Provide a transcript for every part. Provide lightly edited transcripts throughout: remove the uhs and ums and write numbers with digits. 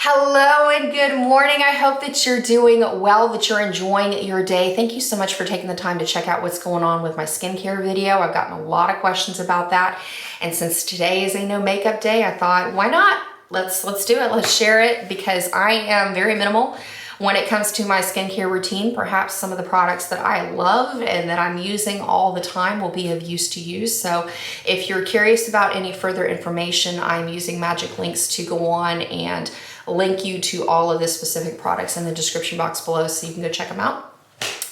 Hello and good morning. I hope that you're doing well, that you're enjoying your day. Thank you so much for taking the time to check out what's going on with my skincare video. I've gotten a lot of questions about that. And since today is a no makeup day, I thought, why not? Let's do it. Let's share it because I am very minimal when it comes to my skincare routine. Perhaps some of the products that I love and that I'm using all the time will be of use to you. So if you're curious about any further information, I'm using MagicLinks to go on and link you to all of the specific products in the description box below so you can go check them out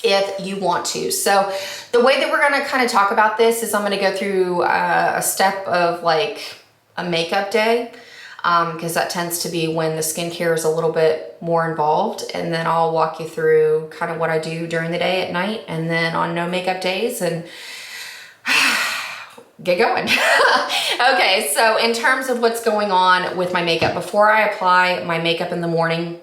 if you want to. So the way that we're going to kind of talk about this is I'm going to go through a step of like a makeup day, because that tends to be when the skincare is a little bit more involved, and then I'll walk you through kind of what I do during the day at night and then on no makeup days and get going. Okay, so in terms of what's going on with my makeup, before I apply my makeup in the morning,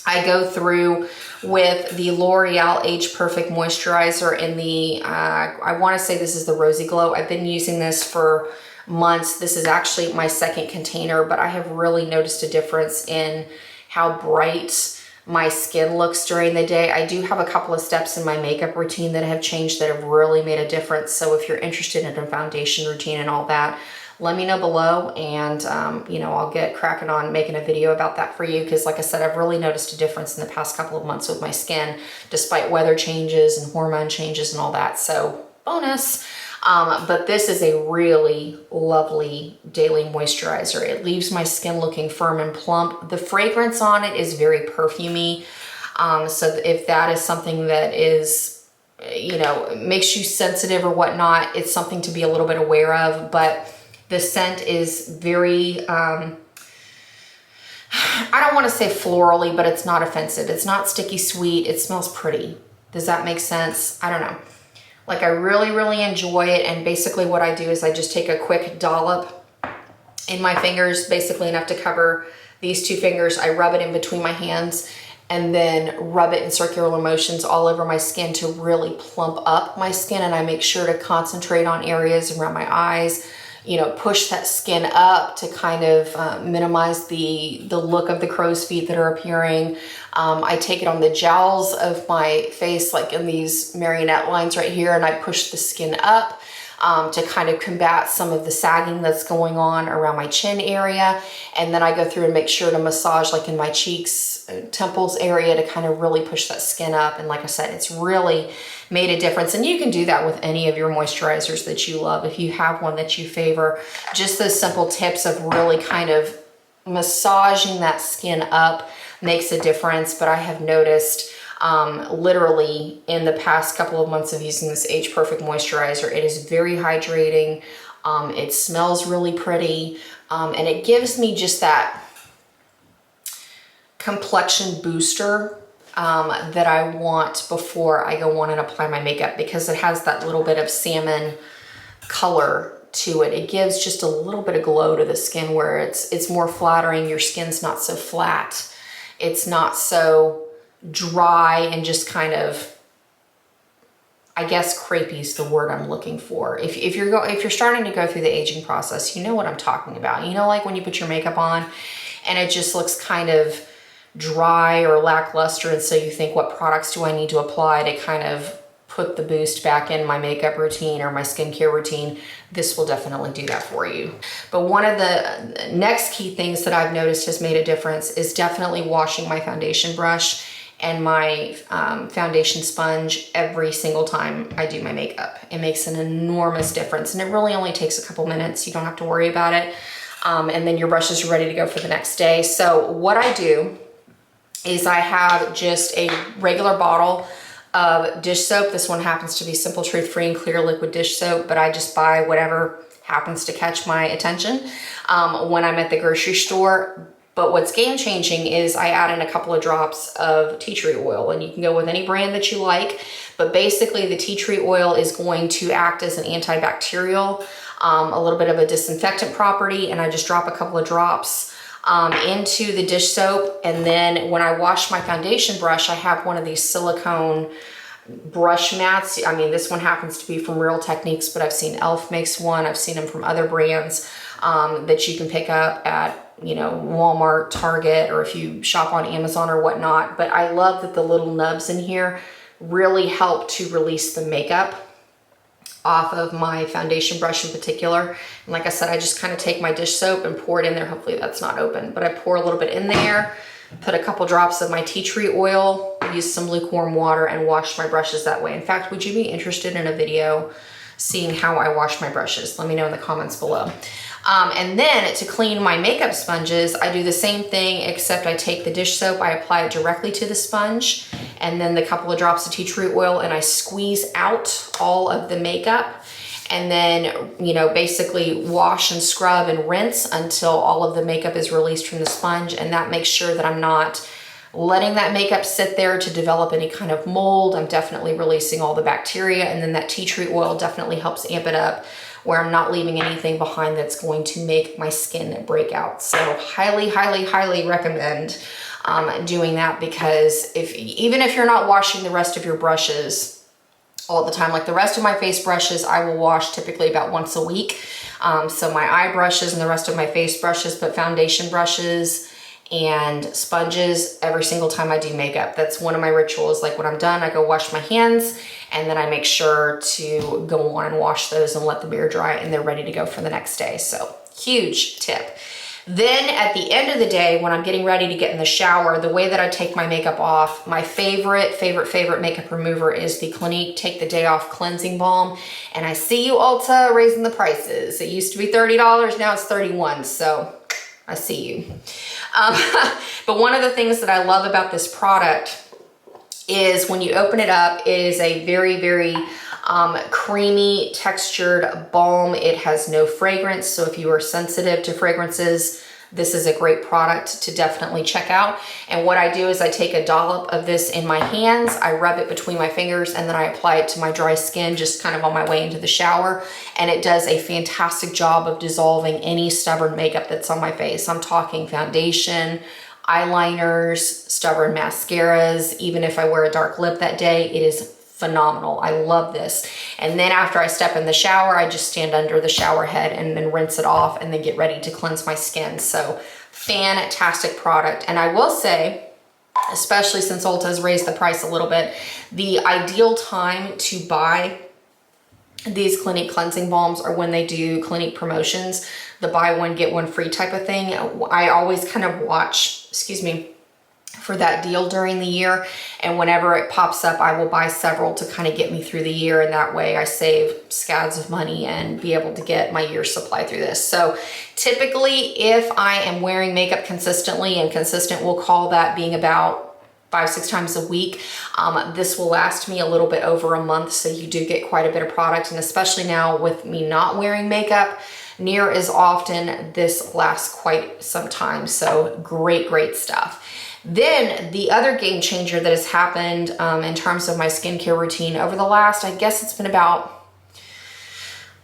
I go through with the L'Oreal Age Perfect Moisturizer in the, I wanna say this is the Rosy Glow. I've been using this for months. This is actually my second container, but I have really noticed a difference in how bright my skin looks during the day. I do have a couple of steps in my makeup routine that have changed that have really made a difference. So if you're interested in a foundation routine and all that, let me know below and you know, I'll get cracking on making a video about that for you, because like I said, I've really noticed a difference in the past couple of months with my skin despite weather changes and hormone changes and all that. So bonus. But this is a really lovely daily moisturizer. It leaves my skin looking firm and plump. The fragrance on it is very perfumey. So if that is something that is, you know, makes you sensitive or whatnot, it's something to be a little bit aware of. But the scent is very, I don't want to say florally, but it's not offensive. It's not sticky sweet. It smells pretty. Does that make sense? I don't know. Like, I really enjoy it, and basically what I do is I just take a quick dollop in my fingers, basically enough to cover these two fingers. I rub it in between my hands and then rub it in circular motions all over my skin to really plump up my skin, and I make sure to concentrate on areas around my eyes, you know, push that skin up to kind of minimize the look of the crow's feet that are appearing. I take it on the jowls of my face, like in these marionette lines right here, and I push the skin up to kind of combat some of the sagging that's going on around my chin area. And then I go through and make sure to massage like in my cheeks, temples area to kind of really push that skin up. And like I said, it's really made a difference. And you can do that with any of your moisturizers that you love. If you have one that you favor, just those simple tips of really kind of massaging that skin up makes a difference. But I have noticed literally in the past couple of months of using this Age Perfect moisturizer, it is very hydrating. It smells really pretty, and it gives me just that complexion booster that I want before I go on and apply my makeup, because it has that little bit of salmon color to it. It gives just a little bit of glow to the skin where it's more flattering. Your skin's not so flat. It's not so dry and just kind of, I guess crepey is the word I'm looking for. If you're starting to go through the aging process, you know what I'm talking about. You know, like when you put your makeup on and it just looks kind of dry or lackluster, and so you think, what products do I need to apply to kind of put the boost back in my makeup routine or my skincare routine? This will definitely do that for you. But one of the next key things that I've noticed has made a difference is definitely washing my foundation brush and my foundation sponge every single time I do my makeup. It makes an enormous difference, and it really only takes a couple minutes. You don't have to worry about it. And then your brushes are ready to go for the next day. So what I do is I have just a regular bottle of dish soap. This one happens to be Simple Truth Free and Clear Liquid Dish Soap, but I just buy whatever happens to catch my attention when I'm at the grocery store. But what's game changing is I add in a couple of drops of tea tree oil, and you can go with any brand that you like, but basically the tea tree oil is going to act as an antibacterial, a little bit of a disinfectant property, and I just drop a couple of drops into the dish soap. And then when I wash my foundation brush, I have one of these silicone brush mats. I mean, this one happens to be from Real Techniques, but I've seen e.l.f. makes one. I've seen them from other brands that you can pick up at you know, Walmart, Target, or if you shop on Amazon or whatnot. But I love that the little nubs in here really help to release the makeup off of my foundation brush in particular. And like I said, I just kind of take my dish soap and pour it in there. Hopefully that's not open, but I pour a little bit in there, put a couple drops of my tea tree oil, use some lukewarm water, and wash my brushes that way. In fact, would you be interested in a video seeing how I wash my brushes? Let me know in the comments below. And then to clean my makeup sponges, I do the same thing, except I take the dish soap, I apply it directly to the sponge, and then the couple of drops of tea tree oil, and I squeeze out all of the makeup, and then, you know, basically wash and scrub and rinse until all of the makeup is released from the sponge. And that makes sure that I'm not letting that makeup sit there to develop any kind of mold. I'm definitely releasing all the bacteria, and then that tea tree oil definitely helps amp it up, where I'm not leaving anything behind that's going to make my skin break out. So highly, highly, highly recommend doing that, because even if you're not washing the rest of your brushes all the time, like the rest of my face brushes, I will wash typically about once a week. So my eye brushes and the rest of my face brushes, but foundation brushes and sponges every single time I do makeup. That's one of my rituals. Like when I'm done, I go wash my hands, and then I make sure to go on and wash those and let them air dry, and they're ready to go for the next day. So huge tip. Then at the end of the day, when I'm getting ready to get in the shower, the way that I take my makeup off, my favorite makeup remover is the Clinique Take the Day Off Cleansing Balm. And I see you, Ulta, raising the prices. It used to be $30, now it's $31, so I see you. But one of the things that I love about this product is when you open it up, it is a very, very creamy textured balm. It has no fragrance, so if you are sensitive to fragrances, this is a great product to definitely check out. And what I do is I take a dollop of this in my hands, I rub it between my fingers, and then I apply it to my dry skin just kind of on my way into the shower. And it does a fantastic job of dissolving any stubborn makeup that's on my face. I'm talking foundation, eyeliners, stubborn mascaras. Even if I wear a dark lip that day, it is phenomenal. I love this. And then after I step in the shower, I just stand under the shower head and then rinse it off and then get ready to cleanse my skin. So fantastic product. And I will say, especially since Ulta has raised the price a little bit, the ideal time to buy these Clinique cleansing balms are when they do Clinique promotions, the buy one, get one free type of thing. I always kind of watch, for that deal during the year, and whenever it pops up, I will buy several to kind of get me through the year, and that way I save scads of money and be able to get my year's supply through this. So typically, if I am wearing makeup consistently, and consistent we'll call that being about 5-6 times a week, this will last me a little bit over a month, so you do get quite a bit of product. And especially now with me not wearing makeup near as often, this lasts quite some time. So great stuff. Then the other game changer that has happened in terms of my skincare routine over the last, I guess it's been about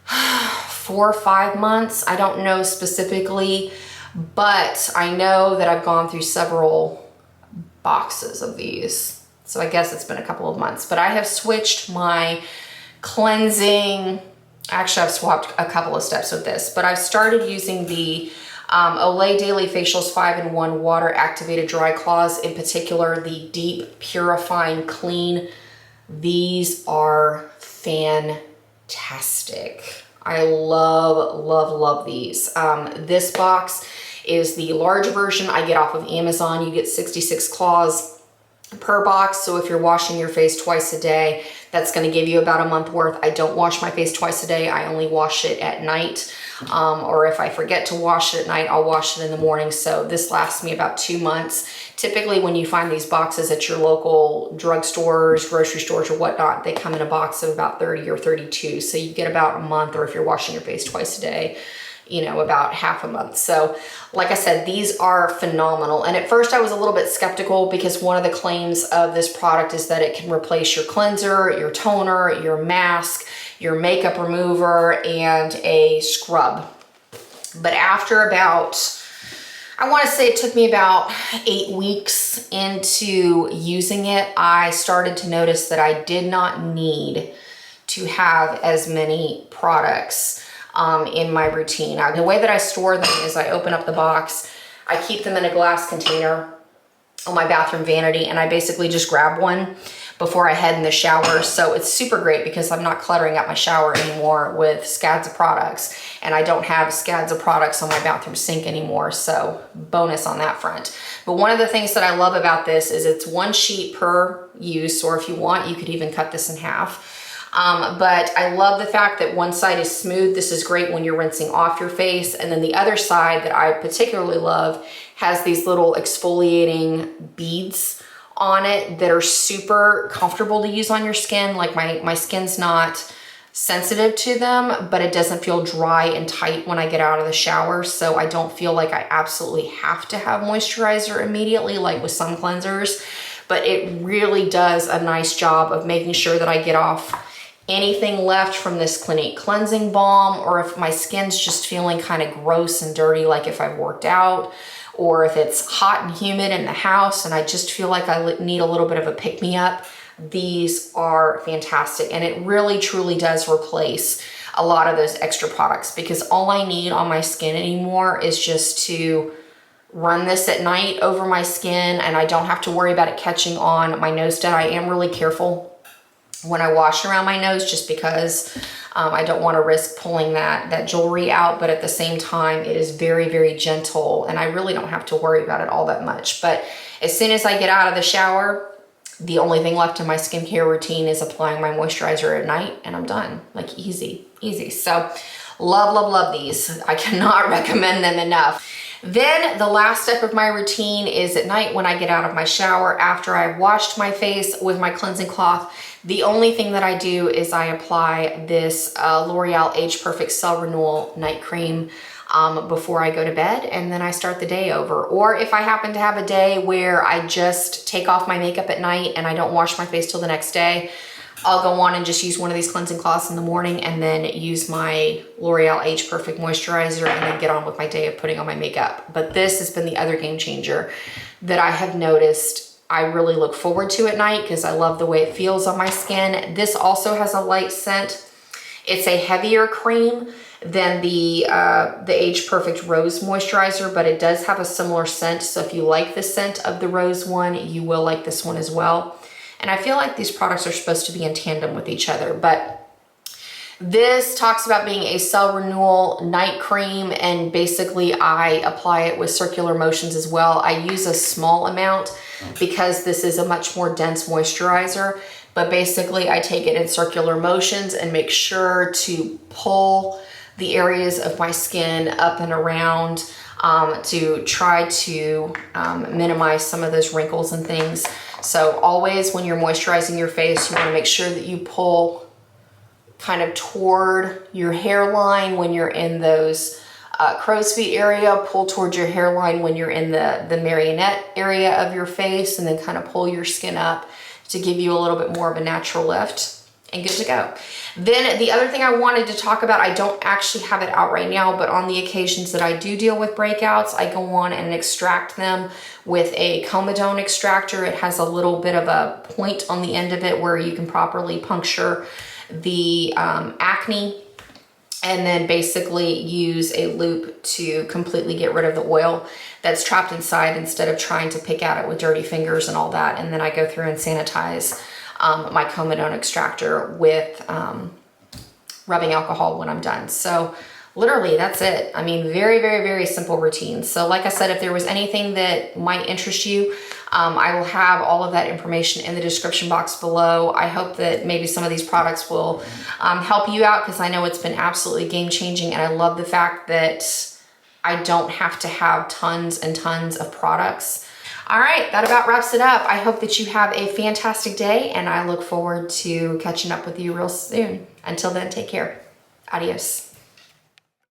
4 or 5 months. I don't know specifically, but I know that I've gone through several boxes of these. So I guess it's been a couple of months, but I have switched my cleansing. Actually, I've swapped a couple of steps with this, but I've started using the Olay Daily Facials 5-in-1 Water Activated Dry Cloths, in particular the Deep Purifying Clean. These are fantastic. I love these. This box is the large version I get off of Amazon. You get 66 cloths per box. So if you're washing your face twice a day, that's going to give you about a month worth. I don't wash my face twice a day. I only wash it at night. Or if I forget to wash it at night, I'll wash it in the morning. So this lasts me about 2 months. Typically when you find these boxes at your local drugstores, grocery stores or whatnot, they come in a box of about 30 or 32. So you get about a month, or if you're washing your face twice a day, you know, about half a month. So like I said, these are phenomenal. And at first I was a little bit skeptical, because one of the claims of this product is that it can replace your cleanser, your toner, your mask, your makeup remover, and a scrub. But after about, I want to say it took me about 8 weeks into using it, I started to notice that I did not need to have as many products in my routine. The way that I store them is I open up the box, I keep them in a glass container on my bathroom vanity, and I basically just grab one before I head in the shower. So it's super great because I'm not cluttering up my shower anymore with scads of products, and I don't have scads of products on my bathroom sink anymore. So bonus on that front. But one of the things that I love about this is it's one sheet per use, or if you want, you could even cut this in half. But I love the fact that one side is smooth. This is great when you're rinsing off your face. And then the other side that I particularly love has these little exfoliating beads on it that are super comfortable to use on your skin. Like my skin's not sensitive to them, but it doesn't feel dry and tight when I get out of the shower. So I don't feel like I absolutely have to have moisturizer immediately, like with some cleansers, but it really does a nice job of making sure that I get off anything left from this Clinique cleansing balm, or if my skin's just feeling kind of gross and dirty, like if I've worked out, or if it's hot and humid in the house and I just feel like I need a little bit of a pick-me-up. These are fantastic, and it really truly does replace a lot of those extra products, because all I need on my skin anymore is just to run this at night over my skin, and I don't have to worry about it catching on my nose stud. I am really careful when I wash around my nose, just because I don't want to risk pulling that jewelry out, but at the same time, it is very, very gentle, and I really don't have to worry about it all that much. But as soon as I get out of the shower, the only thing left in my skincare routine is applying my moisturizer at night, and I'm done. Like easy, easy. So love, love, love these. I cannot recommend them enough. Then the last step of my routine is at night when I get out of my shower, after I've washed my face with my cleansing cloth. The only thing that I do is I apply this L'Oreal Age Perfect Cell Renewal Night Cream before I go to bed, and then I start the day over. Or if I happen to have a day where I just take off my makeup at night and I don't wash my face till the next day, I'll go on and just use one of these cleansing cloths in the morning, and then use my L'Oreal Age Perfect Moisturizer, and then get on with my day of putting on my makeup. But this has been the other game changer that I have noticed I really look forward to at night, because I love the way it feels on my skin. This also has a light scent. It's a heavier cream than the Age Perfect Rose Moisturizer, but it does have a similar scent. So if you like the scent of the rose one, you will like this one as well. And I feel like these products are supposed to be in tandem with each other, but this talks about being a cell renewal night cream, and basically I apply it with circular motions as well. I use a small amount because this is a much more dense moisturizer, but basically I take it in circular motions and make sure to pull the areas of my skin up and around to try to minimize some of those wrinkles and things. So always when you're moisturizing your face, you want to make sure that you pull kind of toward your hairline when you're in those crow's feet area, pull towards your hairline when you're in the marionette area of your face, and then kind of pull your skin up to give you a little bit more of a natural lift, and good to go. Then the other thing I wanted to talk about, I don't actually have it out right now, but on the occasions that I do deal with breakouts, I go on and extract them with a comedone extractor. It has a little bit of a point on the end of it where you can properly puncture the acne, and then basically use a loop to completely get rid of the oil that's trapped inside, instead of trying to pick at it with dirty fingers and all that. And then I go through and sanitize my comedone extractor with rubbing alcohol when I'm done. So literally that's it. I mean, very, very, very simple routine. So like I said, if there was anything that might interest you, I will have all of that information in the description box below. I hope that maybe some of these products will help you out, because I know it's been absolutely game changing, and I love the fact that I don't have to have tons and tons of products. All right, that about wraps it up. I hope that you have a fantastic day, and I look forward to catching up with you real soon. Until then, take care. Adios.